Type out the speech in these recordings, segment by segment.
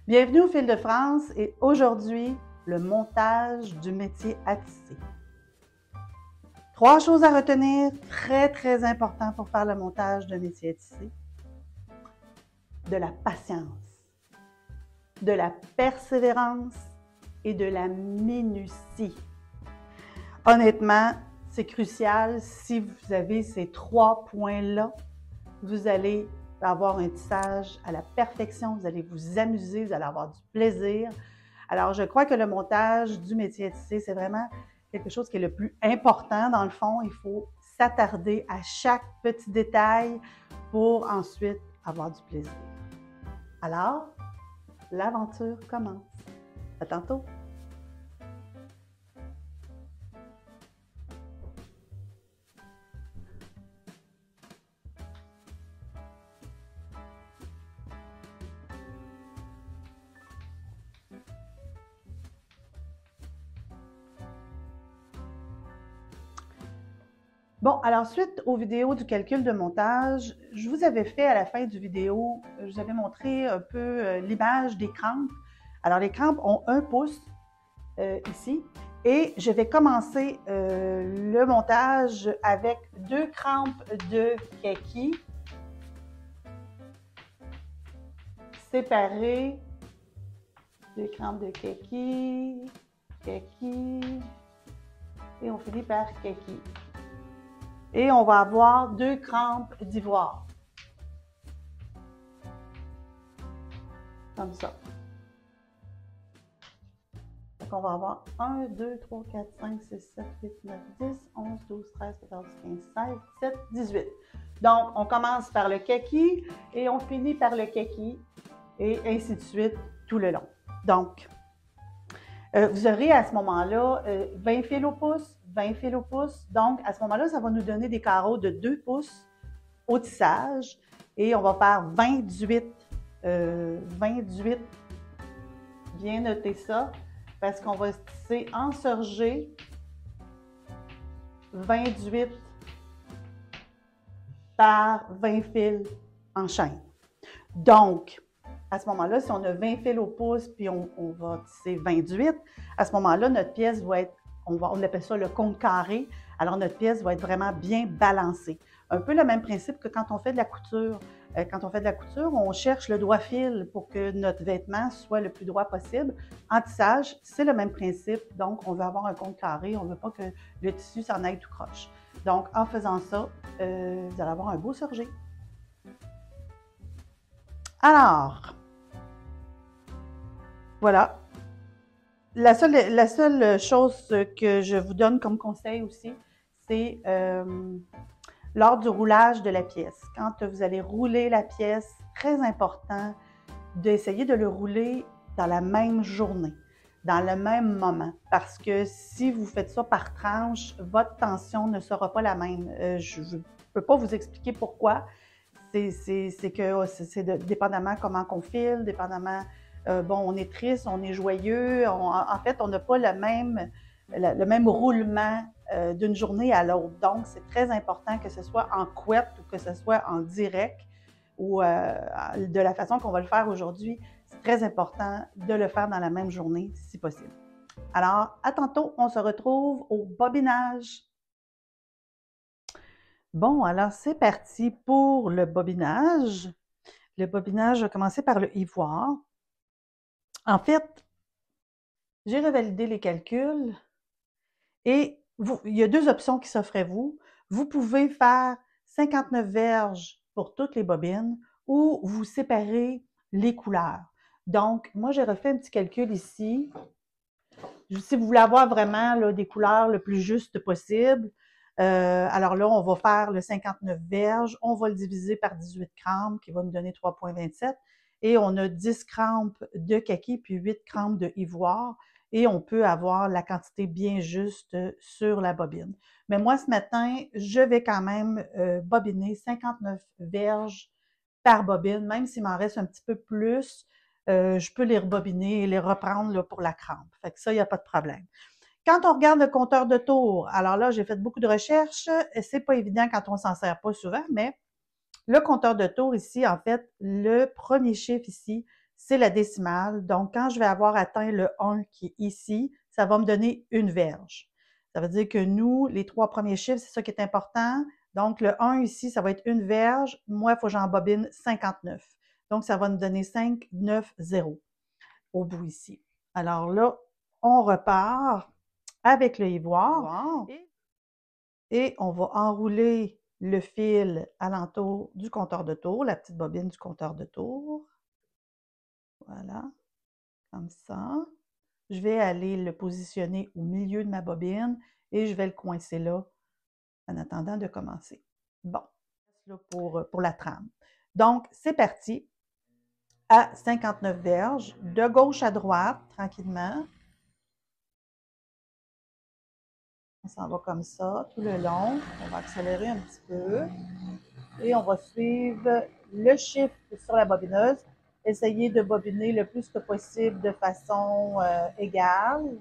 Bienvenue au Fil de France et aujourd'hui, le montage du métier à tisser. 3 choses à retenir, très important pour faire le montage d'un métier à tisser. De la patience, de la persévérance et de la minutie. Honnêtement, c'est crucial. Si vous avez ces 3 points-là, vous allez avoir un tissage à la perfection, vous allez vous amuser, vous allez avoir du plaisir. Alors, je crois que le montage du métier à tisser, c'est vraiment quelque chose qui est le plus important dans le fond. Il faut s'attarder à chaque petit détail pour ensuite avoir du plaisir. Alors, l'aventure commence. À tantôt! Bon, alors suite aux vidéos du calcul de montage, je vous avais fait à la fin du vidéo, je vous avais montré un peu l'image des crampes. Alors les crampes ont 1 pouce ici et je vais commencer le montage avec 2 crampes de kaki séparées. 2 crampes de kaki, et on finit par kaki. Et on va avoir 2 crampes d'ivoire. Comme ça. Donc, on va avoir 1, 2, 3, 4, 5, 6, 7, 8, 9, 10, 11, 12, 13, 14, 15, 16, 17, 18. Donc, on commence par le kaki et on finit par le kaki et ainsi de suite tout le long. Donc, vous aurez à ce moment-là 20 fils au pouce, 20 fils au pouce. Donc, à ce moment-là, ça va nous donner des carreaux de 2 pouces au tissage. Et on va faire 28. 28. Bien noter ça, parce qu'on va tisser en sergé 28 par 20 fils en chaîne. Donc, à ce moment-là, si on a 20 fils au pouce, puis on va tisser 28, à ce moment-là, notre pièce va être, on appelle ça le compte carré, alors notre pièce va être vraiment bien balancée. Un peu le même principe que quand on fait de la couture. Quand on fait de la couture, on cherche le droit fil pour que notre vêtement soit le plus droit possible. En tissage, c'est le même principe, donc on veut avoir un compte carré, on ne veut pas que le tissu s'en aille tout croche. Donc, en faisant ça, vous allez avoir un beau sergé. Alors, voilà. La seule chose que je vous donne comme conseil aussi, c'est lors du roulage de la pièce. Quand vous allez rouler la pièce, très important d'essayer de le rouler dans la même journée, dans le même moment. Parce que si vous faites ça par tranche, votre tension ne sera pas la même. Je ne peux pas vous expliquer pourquoi. C'est que c'est dépendamment comment on file, dépendamment, bon, on est triste, on est joyeux. En fait, on n'a pas le même roulement d'une journée à l'autre. Donc, c'est très important que ce soit en couette ou que ce soit en direct ou de la façon qu'on va le faire aujourd'hui. C'est très important de le faire dans la même journée, si possible. Alors, à tantôt, on se retrouve au bobinage. Bon, alors c'est parti pour le bobinage. Le bobinage, je vais commencer par le ivoire. En fait, j'ai revalidé les calculs et il y a 2 options qui s'offrent à vous. Vous pouvez faire 59 verges pour toutes les bobines ou vous séparez les couleurs. Donc, moi, j'ai refait un petit calcul ici. Si vous voulez avoir vraiment là, des couleurs le plus juste possible, alors là, on va faire le 59 verges, on va le diviser par 18 crampes qui va nous donner 3,27 et on a 10 crampes de kaki puis 8 crampes de ivoire et on peut avoir la quantité bien juste sur la bobine. Mais moi, ce matin, je vais quand même bobiner 59 verges par bobine, même s'il m'en reste un petit peu plus, je peux les rebobiner et les reprendre là, pour la crampe. Fait que ça, il n'y a pas de problème. Quand on regarde le compteur de tours, alors là, j'ai fait beaucoup de recherches. C'est pas évident quand on s'en sert pas souvent, mais le compteur de tours ici, en fait, le premier chiffre ici, c'est la décimale. Donc, quand je vais avoir atteint le 1 qui est ici, ça va me donner une verge. Ça veut dire que nous, les 3 premiers chiffres, c'est ça qui est important. Donc, le 1 ici, ça va être une verge. Moi, il faut que j'en bobine 59. Donc, ça va me donner 5, 9, 0 au bout ici. Alors là, on repart avec le ivoire et on va enrouler le fil alentour du compteur de tour, la petite bobine du compteur de tour. Voilà, comme ça. Je vais aller le positionner au milieu de ma bobine et je vais le coincer là en attendant de commencer. Bon, là pour la trame. Donc, c'est parti à 59 verges, de gauche à droite, tranquillement. On s'en va comme ça tout le long. On va accélérer un petit peu. Et on va suivre le chiffre sur la bobineuse. Essayer de bobiner le plus que possible de façon égale,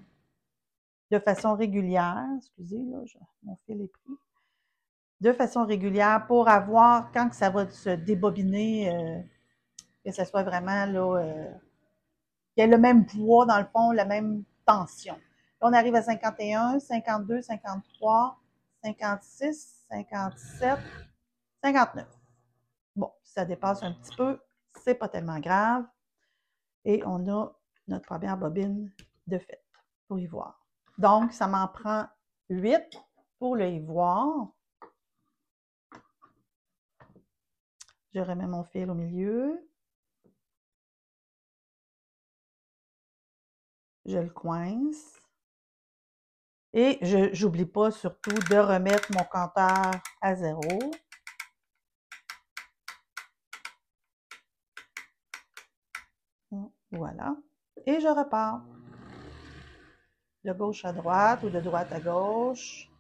de façon régulière. Excusez, là, mon fil est pris. De façon régulière pour avoir, quand ça va se débobiner, que ce soit vraiment là, qu'il y ait le même poids dans le fond, la même tension. Là, on arrive à 51, 52, 53, 56, 57, 59. Bon, si ça dépasse un petit peu, c'est pas tellement grave. Et on a notre première bobine de fait pour ivoire. Donc, ça m'en prend 8 pour le ivoire. Je remets mon fil au milieu. Je le coince. Et je n'oublie pas surtout de remettre mon compteur à 0. Voilà. Et je repars. De gauche à droite ou de droite à gauche.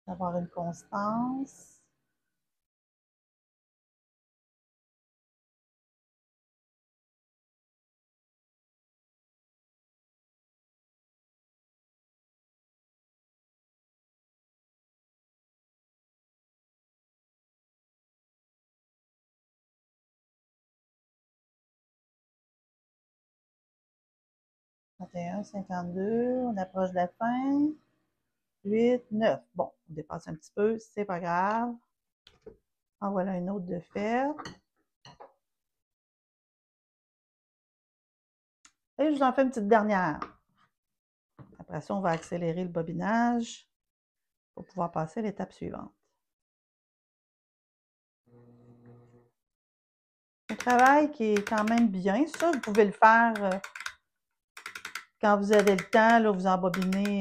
D'avoir une constance. « 52, on approche de la fin. 8, 9. Bon, on dépasse un petit peu, c'est pas grave. En voilà une autre de faite. Et je vous en fais une petite dernière. Après ça, on va accélérer le bobinage pour pouvoir passer à l'étape suivante. Un travail qui est quand même bien. Ça, vous pouvez le faire quand vous avez le temps, là, vous embobinez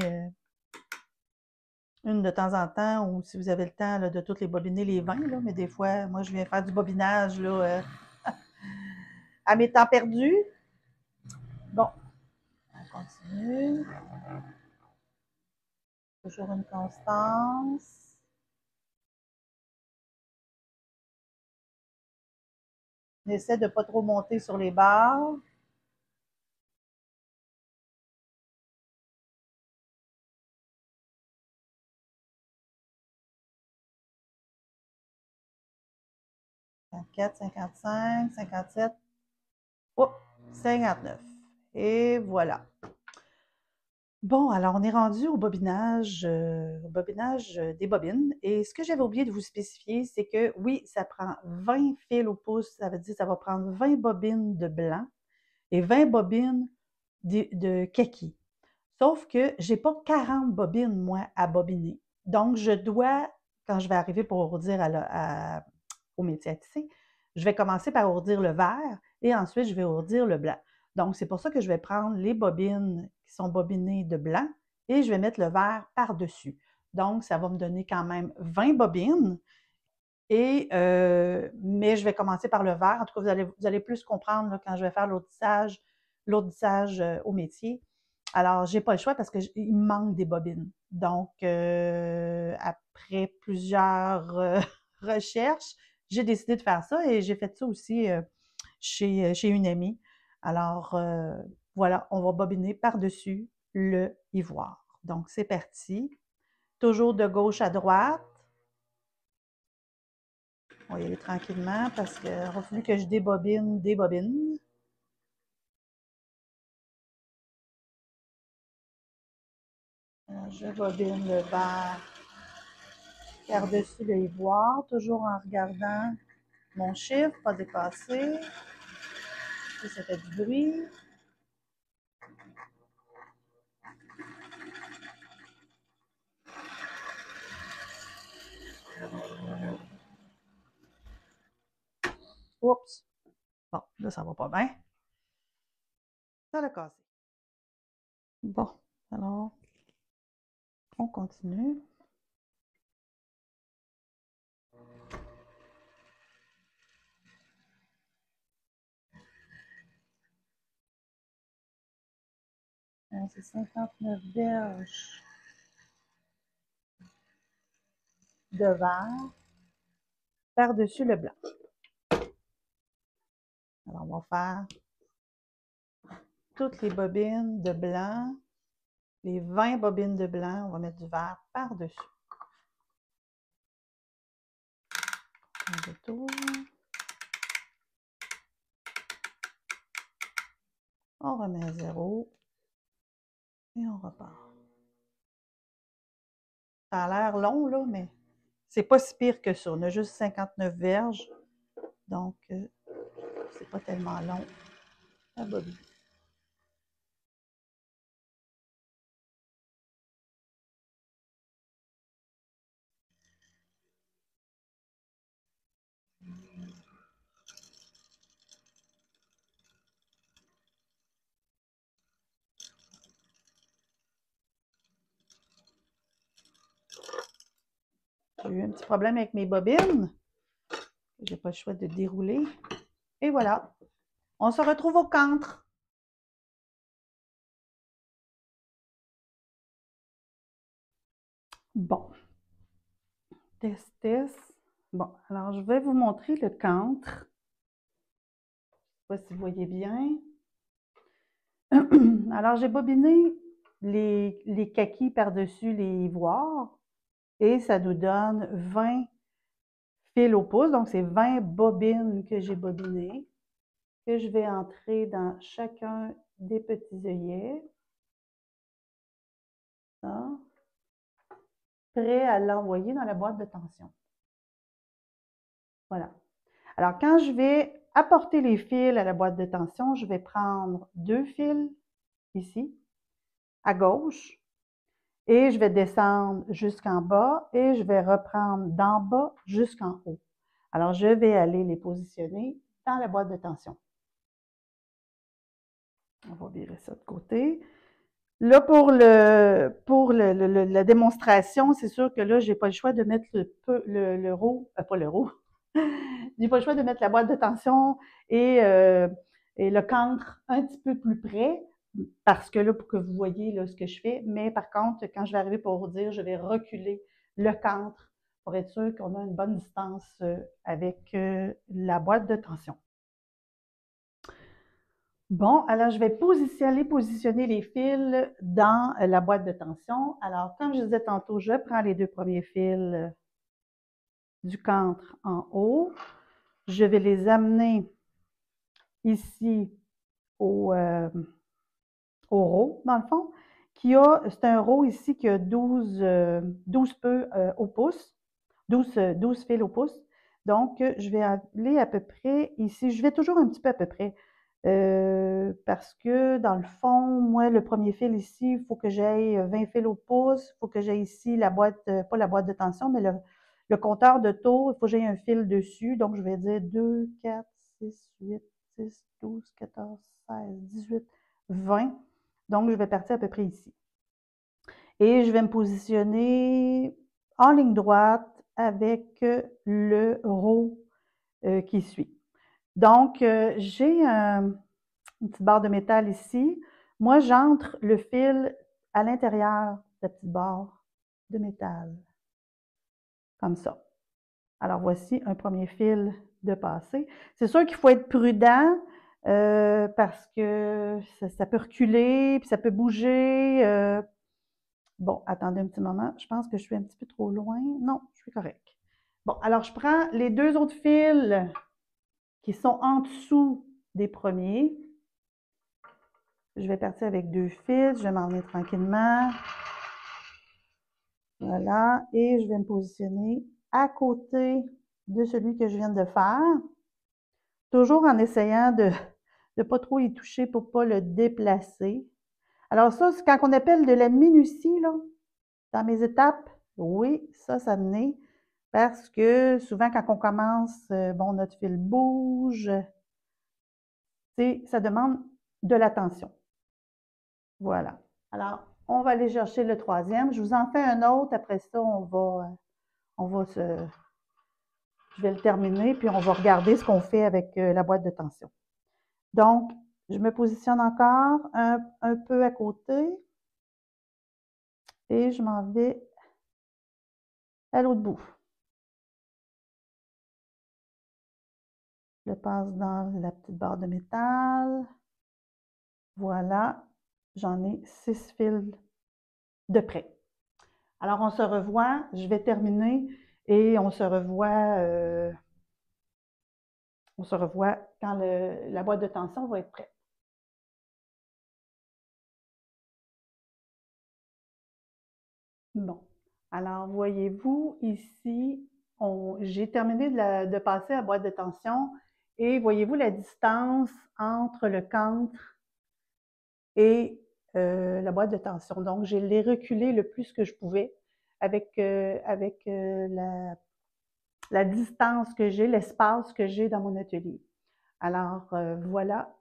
une de temps en temps, ou si vous avez le temps là, de toutes les bobiner, les 20, là, mais des fois, moi, je viens faire du bobinage là, à mes temps perdus. Bon, on continue. Toujours une constance. On essaie de ne pas trop monter sur les barres. « 54, 55, 57, oh, 59. Et voilà. Bon, alors on est rendu au bobinage des bobines. Et ce que j'avais oublié de vous spécifier, c'est que oui, ça prend 20 fils au pouce. Ça veut dire que ça va prendre 20 bobines de blanc et 20 bobines de kaki. Sauf que je n'ai pas 40 bobines, moi, à bobiner. Donc, je dois, quand je vais arriver pour ourdir au métier à tisser, je vais commencer par ourdir le vert et ensuite je vais ourdir le blanc. Donc, c'est pour ça que je vais prendre les bobines qui sont bobinées de blanc et je vais mettre le vert par-dessus. Donc, ça va me donner quand même 20 bobines. Mais je vais commencer par le vert. En tout cas, vous allez plus comprendre là, quand je vais faire l'ourdissage au métier. Alors, je n'ai pas le choix parce qu'il me manque des bobines. Donc, après plusieurs recherches, j'ai décidé de faire ça et j'ai fait ça aussi chez une amie. Alors, voilà, on va bobiner par-dessus le ivoire. Donc, c'est parti. Toujours de gauche à droite. On va y aller tranquillement parce qu'il aura fallu que je débobine des bobines. Alors, je bobine le vert par-dessus le ivoire, toujours en regardant mon chiffre, pas dépasser. Et ça fait du bruit. Oups! Bon, là, ça va pas bien. Ça l'a cassé. Bon, alors, on continue. C'est 59 verges de vert par-dessus le blanc. Alors, on va faire toutes les bobines de blanc, les 20 bobines de blanc, on va mettre du vert par-dessus. On retourne. On remet à 0 et on repart. Ça a l'air long, là, mais c'est pas si pire que ça. On a juste 59 verges, donc c'est pas tellement long à bobiner. J'ai eu un petit problème avec mes bobines. J'ai pas le choix de dérouler. Et voilà. On se retrouve au centre. Bon. Test, test. Bon, alors je vais vous montrer le centre. Je ne sais pas si vous voyez bien. Alors, j'ai bobiné les kakis par-dessus les ivoires et ça nous donne 20 fils au pouce. Donc, c'est 20 bobines que j'ai bobinées que je vais entrer dans chacun des petits œillets. Ça. Prêt à l'envoyer dans la boîte de tension. Voilà. Alors, quand je vais apporter les fils à la boîte de tension, je vais prendre 2 fils ici, à gauche, et je vais descendre jusqu'en bas et je vais reprendre d'en bas jusqu'en haut. Alors, je vais aller les positionner dans la boîte de tension. On va virer ça de côté. Là, pour la démonstration, c'est sûr que là, je n'ai pas le choix de mettre le roux, pas le roux, j'ai pas le choix de mettre la boîte de tension et le cancre un petit peu plus près, parce que là, pour que vous voyez là, ce que je fais, mais par contre, quand je vais arriver pour vous dire, je vais reculer le cancre pour être sûr qu'on a une bonne distance avec la boîte de tension. Bon, alors je vais positionner les fils dans la boîte de tension. Alors, comme je disais tantôt, je prends les 2 premiers fils du cancre en haut. Je vais les amener ici au row, dans le fond, c'est un row ici qui a 12 peu au pouce, 12 fils au pouce. Donc, je vais aller à peu près ici, je vais toujours un petit peu à peu près, parce que dans le fond, moi, le premier fil ici, il faut que j'aille 20 fils au pouce, il faut que j'aille ici la boîte, pas la boîte de tension, mais le compteur de tour, il faut que j'aille un fil dessus. Donc, je vais dire 2, 4, 6, 8, 10, 12, 14, 16, 18, 20. Donc, je vais partir à peu près ici. Et je vais me positionner en ligne droite avec le row qui suit. Donc, j'ai une petite barre de métal ici. Moi, j'entre le fil à l'intérieur de la petite barre de métal, comme ça. Alors, voici un premier fil de passé. C'est sûr qu'il faut être prudent parce que ça peut reculer, puis ça peut bouger. Bon, attendez un petit moment. Je pense que je suis un petit peu trop loin. Non, je suis correct. Bon, alors je prends les 2 autres fils qui sont en dessous des premiers. Je vais partir avec 2 fils, je vais m'en venir tranquillement. Voilà, et je vais me positionner à côté de celui que je viens de faire. Toujours en essayant de ne pas trop y toucher pour ne pas le déplacer. Alors ça, c'est quand on appelle de la minutie, là, dans mes étapes. Oui, ça venait. Parce que souvent, quand on commence, bon, notre fil bouge. Ça demande de l'attention. Voilà. Alors, on va aller chercher le 3e. Je vous en fais un autre. Après ça, je vais le terminer, puis on va regarder ce qu'on fait avec la boîte de tension. Donc, je me positionne encore un peu à côté et je m'en vais à l'autre bout. Je le passe dans la petite barre de métal. Voilà, j'en ai 6 fils de près. Alors, on se revoit, je vais terminer et on se revoit quand la boîte de tension va être prête. Bon, alors voyez-vous ici, j'ai terminé de passer à la boîte de tension et voyez-vous la distance entre le camtre et la boîte de tension. Donc, je l'ai reculé le plus que je pouvais avec la distance que j'ai, l'espace que j'ai dans mon atelier. Alors, voilà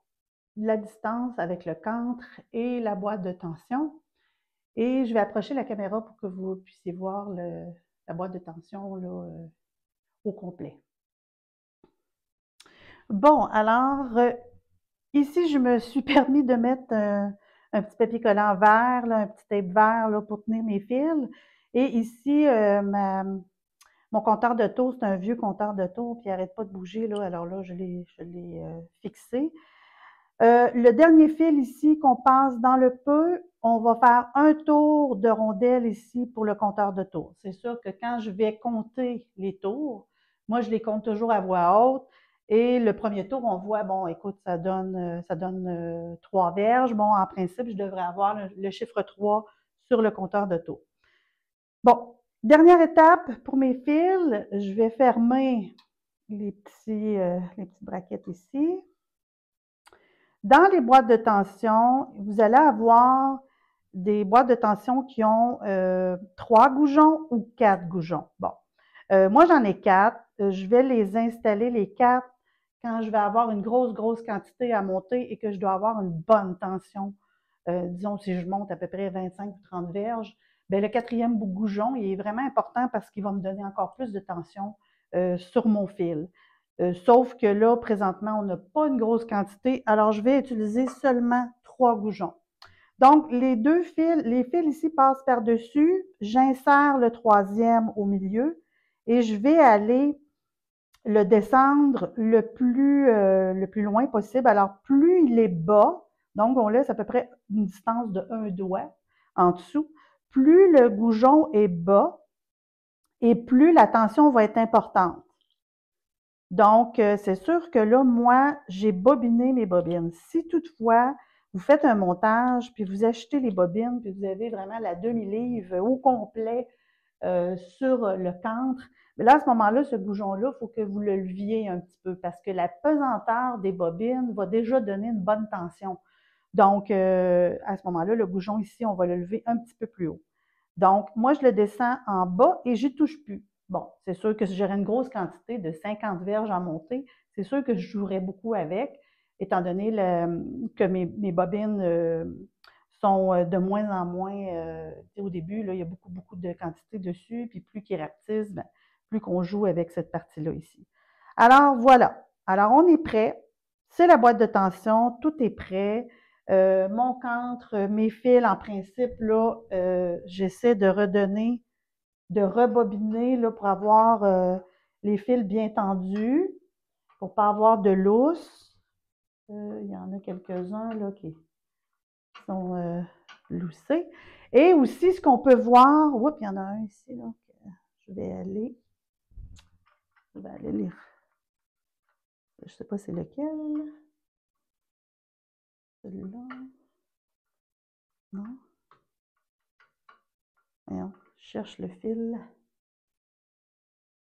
la distance avec le camtre et la boîte de tension. Et je vais approcher la caméra pour que vous puissiez voir la boîte de tension là, au complet. Bon, alors, ici, je me suis permis de mettre un petit papier collant vert, là, un petit tape vert là, pour tenir mes fils. Et ici, mon compteur de tour, c'est un vieux compteur de tour, puis il n'arrête pas de bouger. Là, alors là, je l'ai fixé. Le dernier fil ici qu'on passe dans le peu, on va faire un tour de rondelle ici pour le compteur de tours. C'est sûr que quand je vais compter les tours, moi je les compte toujours à voix haute et le premier tour, on voit, bon, écoute, ça donne 3 verges. Bon, en principe, je devrais avoir le chiffre 3 sur le compteur de tours. Bon, dernière étape pour mes fils, je vais fermer les petites braquettes ici. Dans les boîtes de tension, vous allez avoir des boîtes de tension qui ont 3 goujons ou 4 goujons. Bon, moi j'en ai 4. Je vais les installer les 4 quand je vais avoir une grosse quantité à monter et que je dois avoir une bonne tension. Disons, si je monte à peu près 25 ou 30 verges, bien, le 4e goujon, il est vraiment important parce qu'il va me donner encore plus de tension sur mon fil. Sauf que là, présentement, on n'a pas une grosse quantité, alors je vais utiliser seulement 3 goujons. Donc, les fils ici passent par-dessus, j'insère le 3e au milieu et je vais aller le descendre le plus loin possible. Alors, plus il est bas, donc on laisse à peu près une distance de 1 doigt en dessous, plus le goujon est bas et plus la tension va être importante. Donc, c'est sûr que là, moi, j'ai bobiné mes bobines. Si toutefois, vous faites un montage, puis vous achetez les bobines, puis vous avez vraiment la demi-livre au complet sur le camtre, mais là, à ce moment-là, ce goujon-là, il faut que vous le leviez un petit peu parce que la pesanteur des bobines va déjà donner une bonne tension. Donc, à ce moment-là, le goujon ici, on va le lever un petit peu plus haut. Donc, moi, je le descends en bas et j'y touche plus. Bon, c'est sûr que si j'aurais une grosse quantité de 50 verges en montée, c'est sûr que je jouerais beaucoup avec, étant donné que mes bobines sont de moins en moins, au début, là, il y a beaucoup de quantité dessus, puis plus qu'ils rapetissent, ben, plus qu'on joue avec cette partie-là ici. Alors, voilà. Alors, on est prêt. C'est la boîte de tension, tout est prêt. Mon camtre, mes fils, en principe, là, j'essaie de rebobiner là, pour avoir les fils bien tendus, pour ne pas avoir de lousse. Il y en a quelques-uns là qui sont loussés. Et aussi, ce qu'on peut voir, oups, il y en a un ici, là, je vais aller vais aller lire. Je ne sais pas c'est lequel. Celui-là. Non. Voyons, je cherche le fil.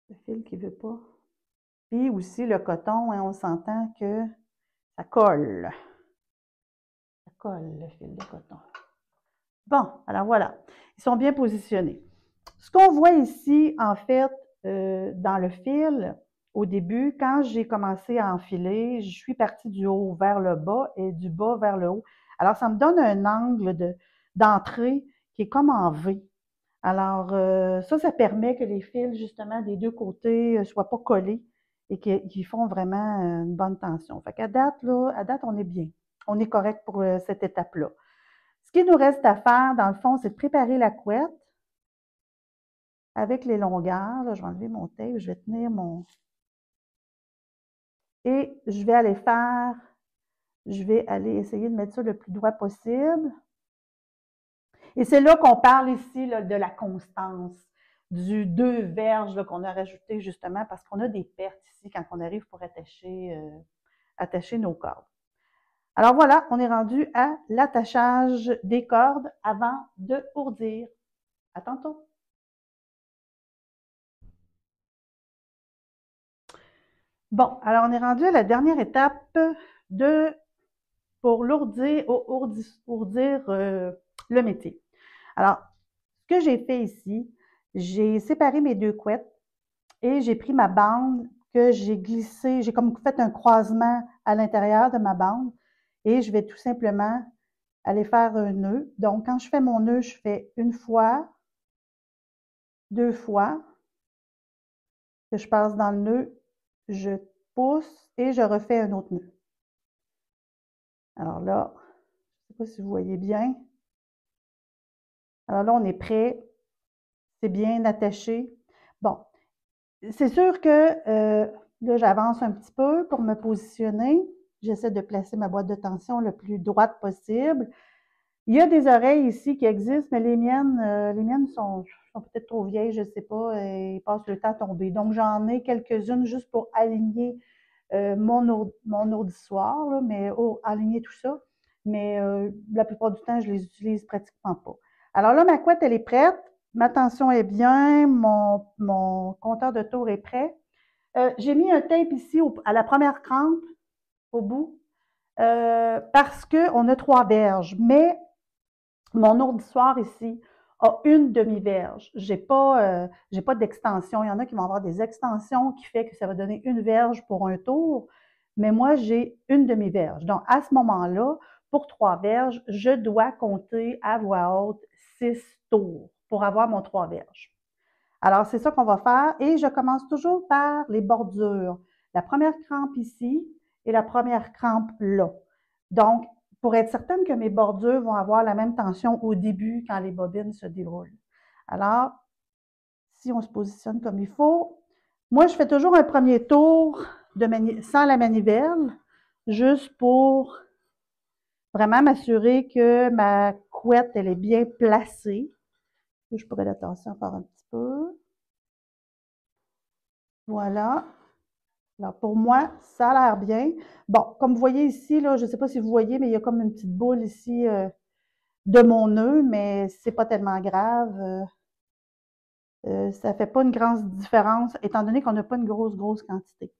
Le fil qui ne veut pas. Puis aussi le coton, hein, on s'entend que ça colle. Ça colle le fil de coton. Bon, alors voilà. Ils sont bien positionnés. Ce qu'on voit ici, en fait, dans le fil, au début, quand j'ai commencé à enfiler, je suis partie du haut vers le bas et du bas vers le haut. Alors, ça me donne un angle d'entrée qui est comme en V. Alors, ça permet que les fils, justement, des deux côtés ne soient pas collés et qu'ils font vraiment une bonne tension. Fait qu'à date, là, on est bien. On est correct pour cette étape-là. Ce qu'il nous reste à faire, dans le fond, c'est de préparer la couette avec les longueurs. Là, je vais enlever mon tape, je vais tenir mon... Et je vais aller essayer de mettre ça le plus droit possible. Et c'est là qu'on parle ici là, de la constance, du 2 verges qu'on a rajouté justement parce qu'on a des pertes ici quand on arrive pour attacher nos cordes. Alors voilà, on est rendu à l'attachage des cordes avant de ourdir. À tantôt! Bon, alors on est rendu à la dernière étape pour ourdir le métier. Alors, ce que j'ai fait ici, j'ai séparé mes deux couettes et j'ai pris ma bande que j'ai glissée, j'ai comme fait un croisement à l'intérieur de ma bande et je vais tout simplement aller faire un nœud. Donc, quand je fais mon nœud, je fais une fois, deux fois, que je passe dans le nœud, je pousse et je refais un autre nœud. Alors là, je ne sais pas si vous voyez bien. Alors là, on est prêt. C'est bien attaché. Bon, c'est sûr que là, j'avance un petit peu pour me positionner. J'essaie de placer ma boîte de tension le plus droite possible. Il y a des oreilles ici qui existent, mais les miennes sont peut-être trop vieilles, je ne sais pas, et passent le temps à tomber. Donc, j'en ai quelques-unes juste pour aligner mon auditoire, là, mais aligner tout ça. Mais la plupart du temps, je les utilise pratiquement pas. Alors là, ma couette, elle est prête. Ma tension est bien. Mon compteur de tour est prêt. J'ai mis un tape ici à la première crampe, au bout, parce qu'on a 3 verges. Mais mon ourdissoir ici a une demi-verge. J'ai pas d'extension. Il y en a qui vont avoir des extensions qui fait que ça va donner une verge pour un tour, mais moi, j'ai une demi-verge. Donc, à ce moment-là, pour 3 verges, je dois compter à voix haute 6 tours pour avoir mon 3 verges. Alors, c'est ça qu'on va faire et je commence toujours par les bordures. La première crampe ici et la première crampe là. Donc, pour être certaine que mes bordures vont avoir la même tension au début quand les bobines se déroulent. Alors, si on se positionne comme il faut, moi, je fais toujours un premier tour sans la manivelle, juste pour vraiment m'assurer que ma couette, elle est bien placée. Je pourrais la tasser encore un petit peu. Voilà. Alors, pour moi, ça a l'air bien. Bon, comme vous voyez ici, là, je ne sais pas si vous voyez, mais il y a comme une petite boule ici de mon nœud, mais c'est pas tellement grave. Ça ne fait pas une grande différence, étant donné qu'on n'a pas une grosse quantité.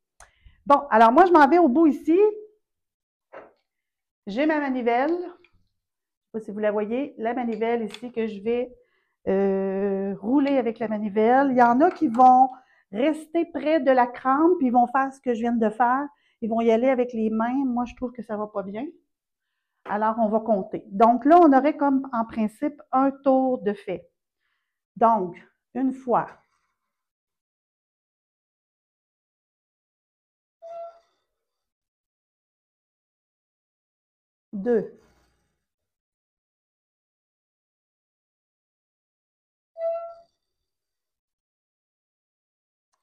Bon, alors moi, je m'en vais au bout ici. J'ai ma manivelle. Je ne sais pas si vous la voyez, la manivelle ici que je vais rouler avec la manivelle. Il y en a qui vont rester près de la crampe, puis ils vont faire ce que je viens de faire. Ils vont y aller avec les mains. Moi, je trouve que ça ne va pas bien. Alors, on va compter. Donc là, on aurait comme en principe un tour de fait. Donc, une fois. 2.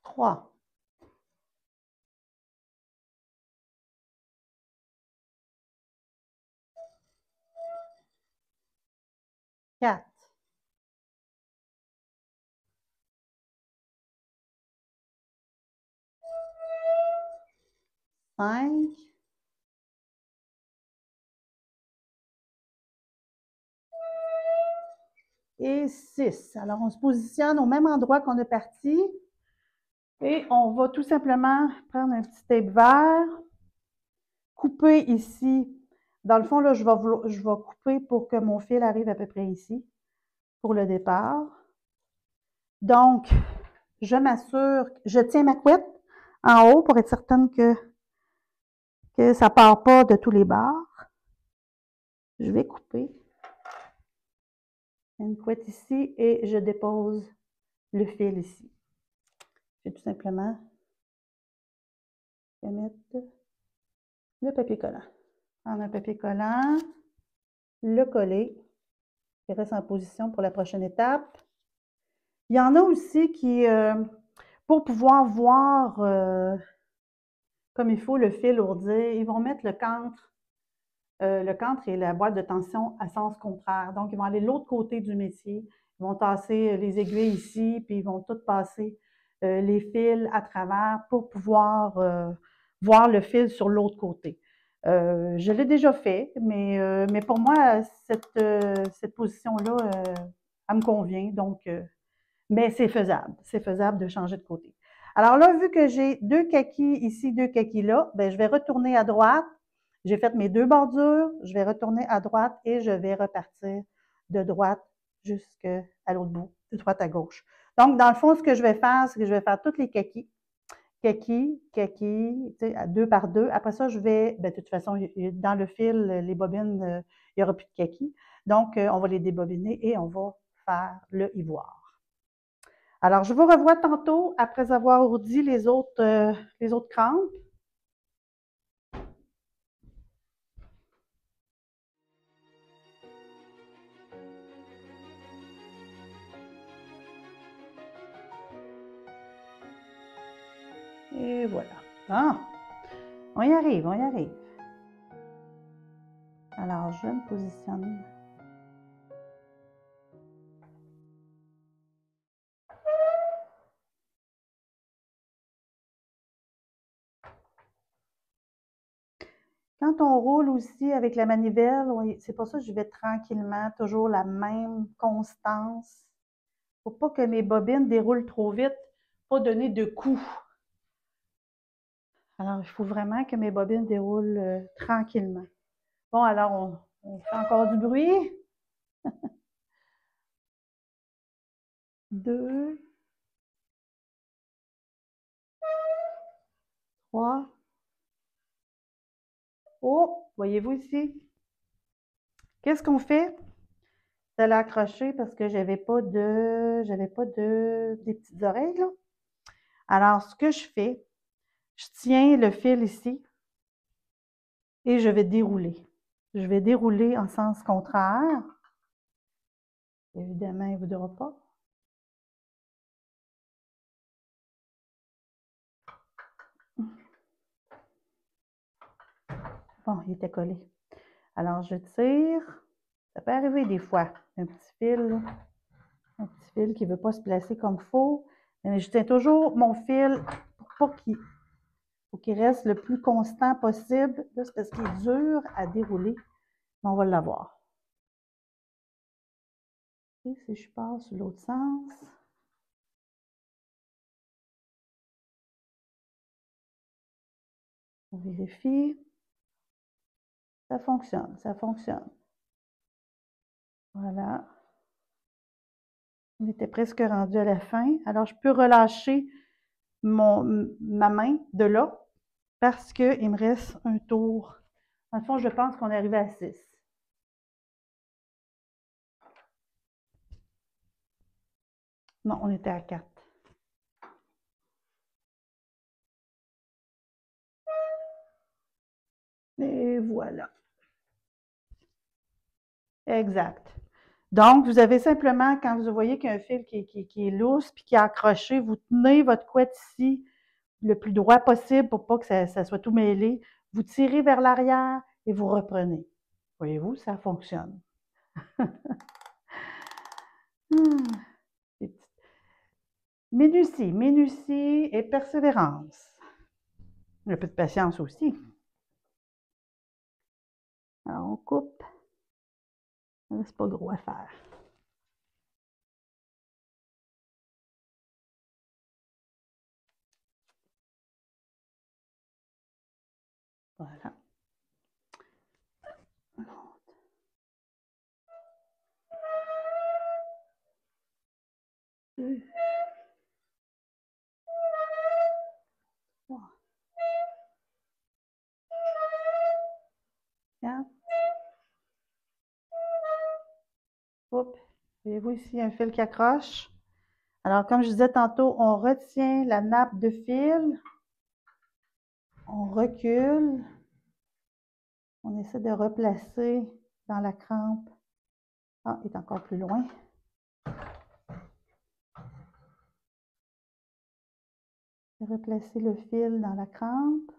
3. 4. 5. 5. Et 6. Alors, on se positionne au même endroit qu'on est parti. Et on va tout simplement prendre un petit tape vert, couper ici. Dans le fond, là, je vais couper pour que mon fil arrive à peu près ici, pour le départ. Donc, je m'assure, je tiens ma couette en haut pour être certaine que ça ne part pas de tous les bords. Je vais couper une couette ici et je dépose le fil ici. Je vais tout simplement mettre le papier collant. Prendre un papier collant, le coller, il reste en position pour la prochaine étape. Il y en a aussi qui, pour pouvoir voir comme il faut le fil ourdir, ils vont mettre le cantre et la boîte de tension à sens contraire. Donc, ils vont aller de l'autre côté du métier. Ils vont tasser les aiguilles ici, puis ils vont tout passer les fils à travers pour pouvoir voir le fil sur l'autre côté. Je l'ai déjà fait, mais pour moi, cette position-là, elle me convient. Donc, mais c'est faisable. C'est faisable de changer de côté. Alors là, vu que j'ai 2 kakis ici, 2 kakis là, bien, je vais retourner à droite. J'ai fait mes 2 bordures. Je vais retourner à droite et je vais repartir de droite jusqu'à l'autre bout, de droite à gauche. Donc, dans le fond, ce que je vais faire, c'est que je vais faire toutes les kakis. Kaki, kaki, tu sais, à 2 par 2. Après ça, je vais, bien, de toute façon, dans le fil, les bobines, il n'y aura plus de kaki. Donc, on va les débobiner et on va faire le ivoire. Alors, je vous revois tantôt après avoir ourdi les autres crampes. Et voilà. Ah, on y arrive, on y arrive. Alors, je me positionne. Quand on roule aussi avec la manivelle, c'est pour ça que je vais tranquillement, toujours la même constance. Il ne faut pas que mes bobines déroulent trop vite, pas donner de coups. Alors, il faut vraiment que mes bobines déroulent tranquillement. Bon, alors, on fait encore du bruit. 2, 3. Oh, voyez-vous ici? Qu'est-ce qu'on fait? Je l'ai accroché parce que j'avais pas des petites oreilles, là. Alors, ce que je fais, je tiens le fil ici et je vais dérouler. Je vais dérouler en sens contraire. Évidemment, il ne voudra pas. Bon, il était collé. Alors, je tire. Ça peut arriver des fois, un petit fil qui ne veut pas se placer comme il faut. Mais je tiens toujours mon fil pour pas qu'il reste le plus constant possible. Là, c'est parce qu'il est dur à dérouler. Mais on va l'avoir. Et si je passe sur l'autre sens, on vérifie. Ça fonctionne, ça fonctionne. Voilà. On était presque rendu à la fin. Alors, je peux relâcher ma main de là parce qu'il me reste un tour. Dans le fond, je pense qu'on est arrivé à 6. Non, on était à 4. Et voilà. Exact. Donc, vous avez simplement, quand vous voyez qu'il y a un fil qui est lousse puis qui est accroché, vous tenez votre couette ici le plus droit possible pour pas que ça soit tout mêlé. Vous tirez vers l'arrière et vous reprenez. Voyez-vous, ça fonctionne. Minutie, minutie et persévérance. Un peu de patience aussi. Alors, on coupe. Il ne reste pas gros à faire. Voilà. Deux. Trois. Quatre. Oups. Voyez-vous ici un fil qui accroche? Alors, comme je disais tantôt, on retient la nappe de fil. On recule. On essaie de replacer dans la crampe. Ah, il est encore plus loin. Replacer le fil dans la crampe.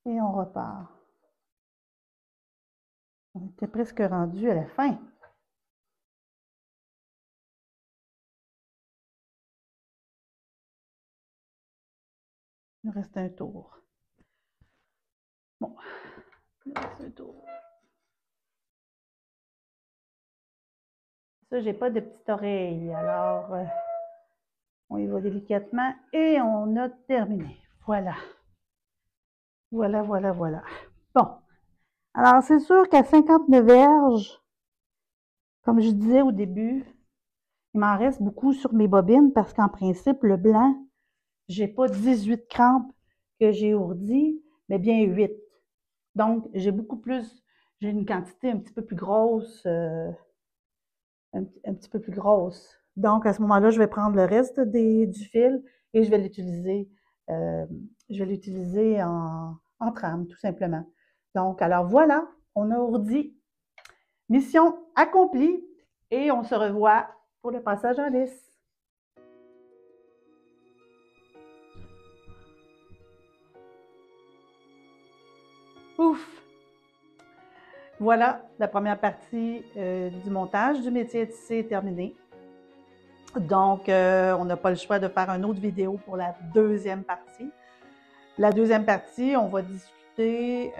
Et on repart. On était presque rendu à la fin. Il nous reste un tour. Bon, il nous reste un tour. Ça, j'ai pas de petite oreille, alors on y va délicatement et on a terminé. Voilà. Voilà, voilà, voilà. Bon. Alors, c'est sûr qu'à 59 verges, comme je disais au début, il m'en reste beaucoup sur mes bobines parce qu'en principe, le blanc, j'ai pas 18 crampes que j'ai ourdies, mais bien 8. Donc, j'ai beaucoup plus, j'ai une quantité un petit peu plus grosse, un petit peu plus grosse. Donc, à ce moment-là, je vais prendre le reste du fil et je vais l'utiliser en trame, tout simplement. Donc, alors voilà, on a ourdi. Mission accomplie et on se revoit pour le passage en lisse. Ouf! Voilà, la première partie du montage du métier à tisser est terminée. Donc, on n'a pas le choix de faire une autre vidéo pour la deuxième partie. La deuxième partie, on va discuter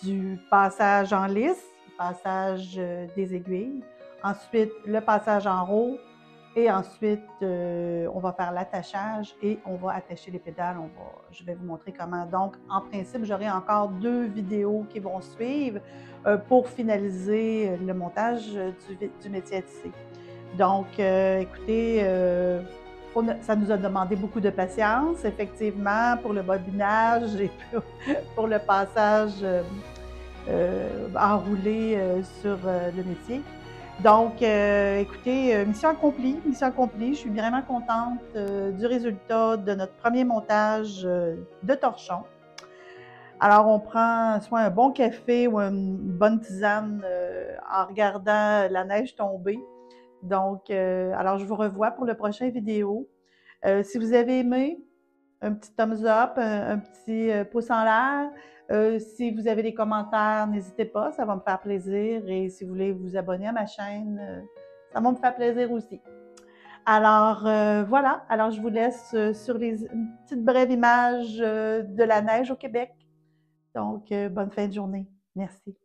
du passage en lisse, le passage des aiguilles, ensuite le passage en roue et ensuite on va faire l'attachage et on va attacher les pédales. Je vais vous montrer comment. Donc, en principe, j'aurai encore 2 vidéos qui vont suivre pour finaliser le montage du métier à tisser. Donc, écoutez, ça nous a demandé beaucoup de patience, effectivement, pour le bobinage et pour le passage enroulé sur le métier. Donc, écoutez, mission accomplie. Je suis vraiment contente du résultat de notre premier montage de torchon. Alors, on prend soit un bon café ou une bonne tisane en regardant la neige tomber. Donc, alors je vous revois pour le prochain vidéo. Si vous avez aimé, un petit thumbs up, un petit pouce en l'air. Si vous avez des commentaires, n'hésitez pas, ça va me faire plaisir. Et si vous voulez vous abonner à ma chaîne, ça va me faire plaisir aussi. Alors, voilà. Alors, je vous laisse sur une petite brève image de la neige au Québec. Donc, bonne fin de journée. Merci.